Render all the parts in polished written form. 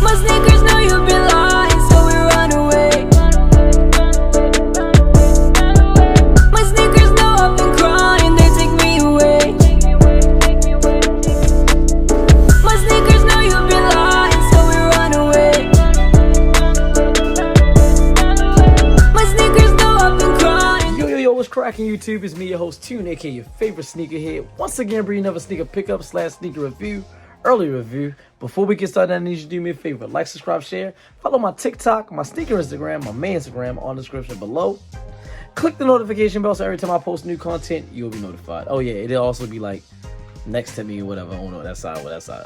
My sneakers know you've been lying, so we run away. My sneakers know I've been crying, they take me away. My sneakers know you've been lying, so we run away. My sneakers know I've been crying. Yo, what's cracking YouTube? It's me, your host, Tune, aka your favorite sneakerhead. Once again, bringing another sneaker pickup / sneaker review, early review. Before we get started, I need you to do me a favor. Like, subscribe, share. Follow my TikTok, my sneaker Instagram, my main Instagram on the description below. Click the notification bell so every time I post new content, you'll be notified. Oh yeah, it'll also be like next to me or whatever. I don't know that side.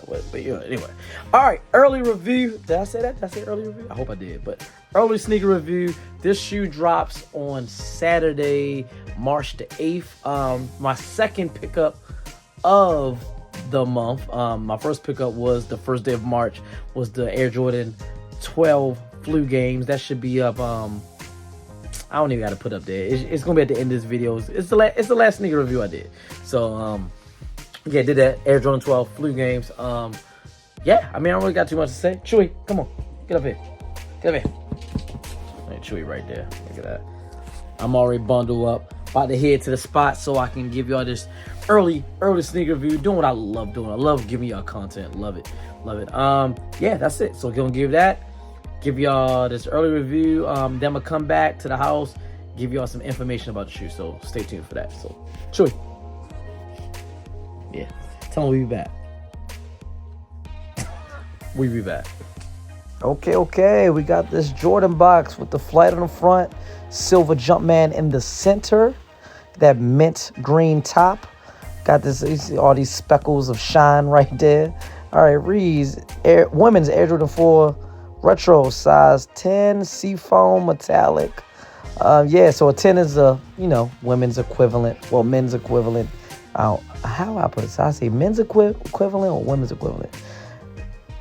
But yeah, anyway. All right, early review. Did I say that? Did I say early review? I hope I did. But early sneaker review. This shoe drops on Saturday, March the 8th. My second pickup of the month. My first pickup was the first day of March, was the Air Jordan 12 flu games. That should be up. I don't even got to put up there. It's gonna be at the end of this video. It's the last sneaker review I did. So yeah, did that Air Jordan 12 flu games. Yeah, I mean, I don't really got too much to say. Chewy, come on, get up here. Get up here. Hey, Chewy right there. Look at that. I'm already bundled up. About to head to the spot so I can give y'all this early sneaker review. Doing what I love doing. I love giving y'all content. Love it. Yeah, that's it. So gonna give that. Give y'all this early review. Then I'm gonna come back to the house, give y'all some information about the shoe. So stay tuned for that. So Chewy. Yeah. Tell them we'll be back. We'll be back. Okay. We got this Jordan box with the flight on the front, silver Jumpman in the center, that mint green top. Got this, you see all these speckles of shine right there. All right, reads women's Air Jordan 4 retro size 10 seafoam metallic. Yeah, so a 10 is a women's equivalent. Well, men's equivalent. How I put it? So I say men's equivalent or women's equivalent.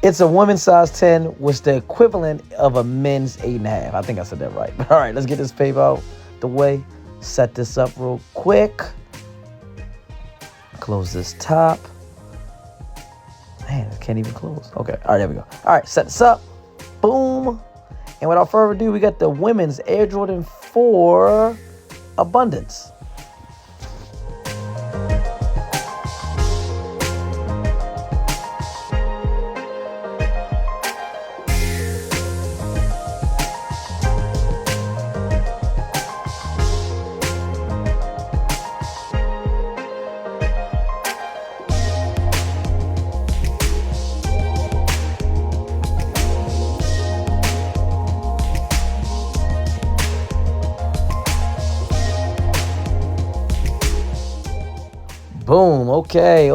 It's a women's size 10, which the equivalent of a men's 8.5. I think I said that right. All right, let's get this paper out the way. Set this up real quick. Close this top. Man, I can't even close. Okay, all right, there we go. All right, set this up. Boom. And without further ado, we got the women's Air Jordan 4 Abundance. Boom. Okay.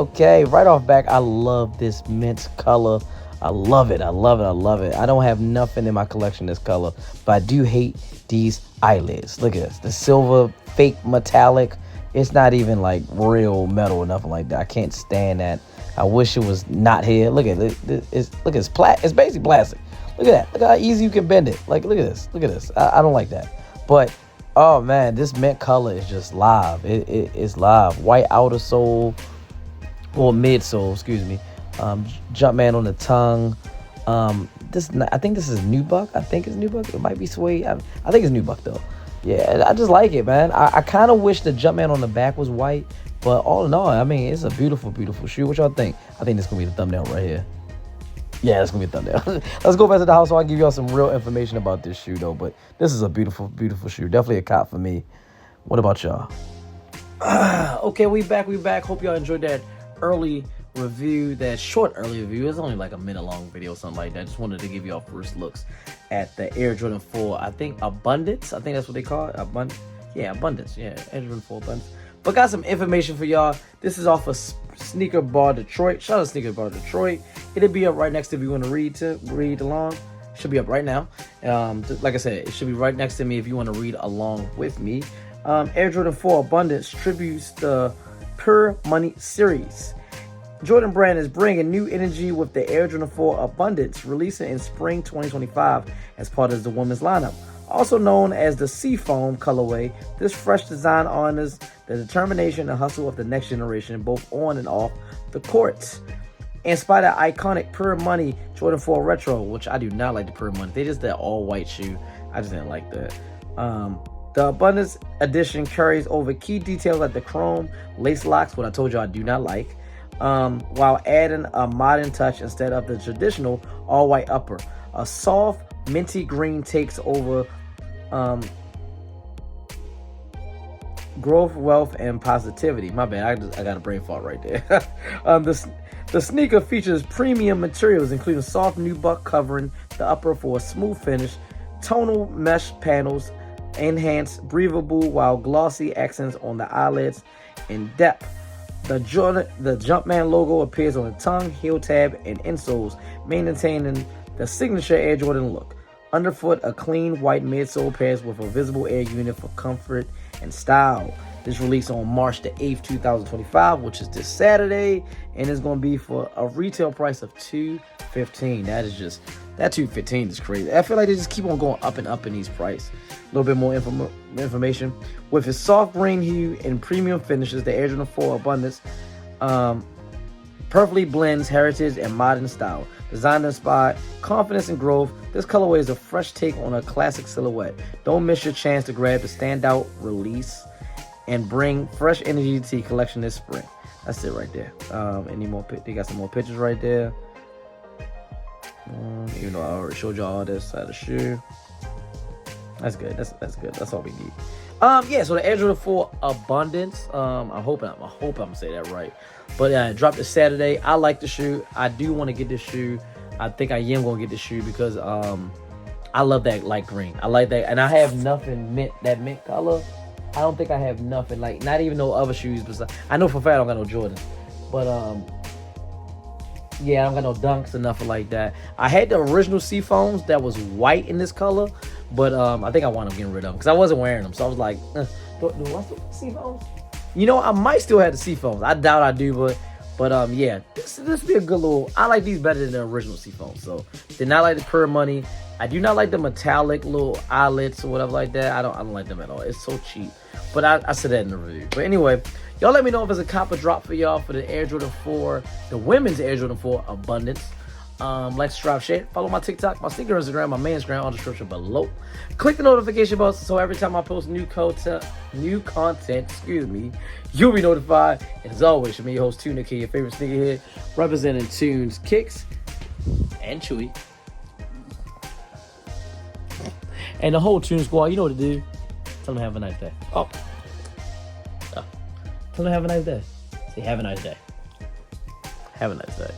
Right off back, I love this mint color. I love it. I don't have nothing in my collection this color, but I do hate these eyelids. Look at this. The silver fake metallic. It's not even like real metal or nothing like that. I can't stand that. I wish it was not here. Look at it. It's basically plastic. Look at that. Look how easy you can bend it. Like, look at this. I don't like that. But oh man, this mint color is just live. It's live. White outer sole, or midsole, excuse me. Jumpman on the tongue. I think this is nubuck. I think it's nubuck. It might be suede. I think it's nubuck though. Yeah, I just like it, man. I kind of wish the Jumpman on the back was white, but all in all, I mean, it's a beautiful shoe. What y'all think? I think this is gonna be the thumbnail right here. Yeah, that's gonna be a thumbnail. Let's go back to the house so I can give y'all some real information about this shoe though. But this is a beautiful shoe. Definitely a cop for me. What about y'all? Okay, we back. Hope y'all enjoyed that early review, that short early review. It's only like a minute long video, something like that. Just wanted to give y'all first looks at the Air Jordan 4. I think Abundance. I think that's what they call it. Abundance. Yeah, Air Jordan 4 Abundance. But got some information for y'all. This is off of Sneaker Bar Detroit. Shout out to Sneaker Bar Detroit. It'll be up right next to if you want to read along. Should be up right now. Like I said, it should be right next to me if you want to read along with me. Air Jordan 4 Abundance tributes the Pure Money series. Jordan brand is bringing new energy with the Air Jordan 4 Abundance, releasing in spring 2025 as part of the women's lineup. Also known as the Seafoam colorway, this fresh design honors the determination and hustle of the next generation, both on and off the courts. Inspired iconic Pure Money Jordan 4 Retro, which I do not like the Pure Money. They just that all white shoe. I just didn't like that. The Abundance Edition carries over key details like the chrome lace locks, what I told you I do not like, while adding a modern touch instead of the traditional all-white upper. A soft minty green takes over growth, wealth, and positivity. My bad, I got a brain fart right there. The sneaker features premium materials, including soft nubuck covering the upper for a smooth finish, tonal mesh panels, enhanced breathable while glossy accents on the eyelids and depth. The Jumpman logo appears on the tongue, heel tab, and insoles, maintaining the signature Air Jordan look. Underfoot, a clean white midsole pairs with a visible air unit for comfort and style. This released on March the 8th, 2025, which is this Saturday, and it's going to be for a retail price of $215. That $215 is crazy. I feel like they just keep on going up and up in these prices. A little bit more information. With its soft green hue and premium finishes, the Air Jordan 4 Abundance perfectly blends heritage and modern style. Designed to inspire confidence and growth, this colorway is a fresh take on a classic silhouette. Don't miss your chance to grab the standout release and bring fresh energy to your collection this spring. That's it right there. Any more? They got some more pictures right there. Even though I already showed y'all this side of the shoe. That's good. That's good. That's all we need. Yeah. So the Air Jordan 4 Abundance. I hope I'm gonna say that right. But it dropped this Saturday. I like the shoe. I do want to get this shoe. I think I am gonna get this shoe because I love that light green. I like that, and I have nothing mint color. I don't think I have nothing like not even no other shoes. Besides, I know for a fact I don't got no Jordans, but yeah, I don't got no Dunks or nothing like that. I had the original Seafoams that was white in this color, but I think I wound up getting rid of them because I wasn't wearing them. So I was like, do I still have Seafoams? You know, I might still have the Seafoams. I doubt I do, but yeah, this be a good little. I like these better than the original Seafoams. So did not like the Pure Money. I do not like the metallic little eyelets or whatever like that. I don't like them at all. It's so cheap. But I said that in the review. But anyway, y'all let me know if there's a copper drop for y'all for the Air Jordan 4, the women's Air Jordan 4 Abundance. Like, subscribe, share. Follow my TikTok, my sneaker Instagram, my man's Instagram on the description below. Click the notification bell so every time I post new content, you'll be notified. And as always, your host, Tuna Kid, your favorite sneakerhead, representing Tunes, Kicks, and Chewy. And the whole Tune Squad, you know what to do. Tell them to have a nice day. Tell them to have a nice day. Say, have a nice day. Have a nice day.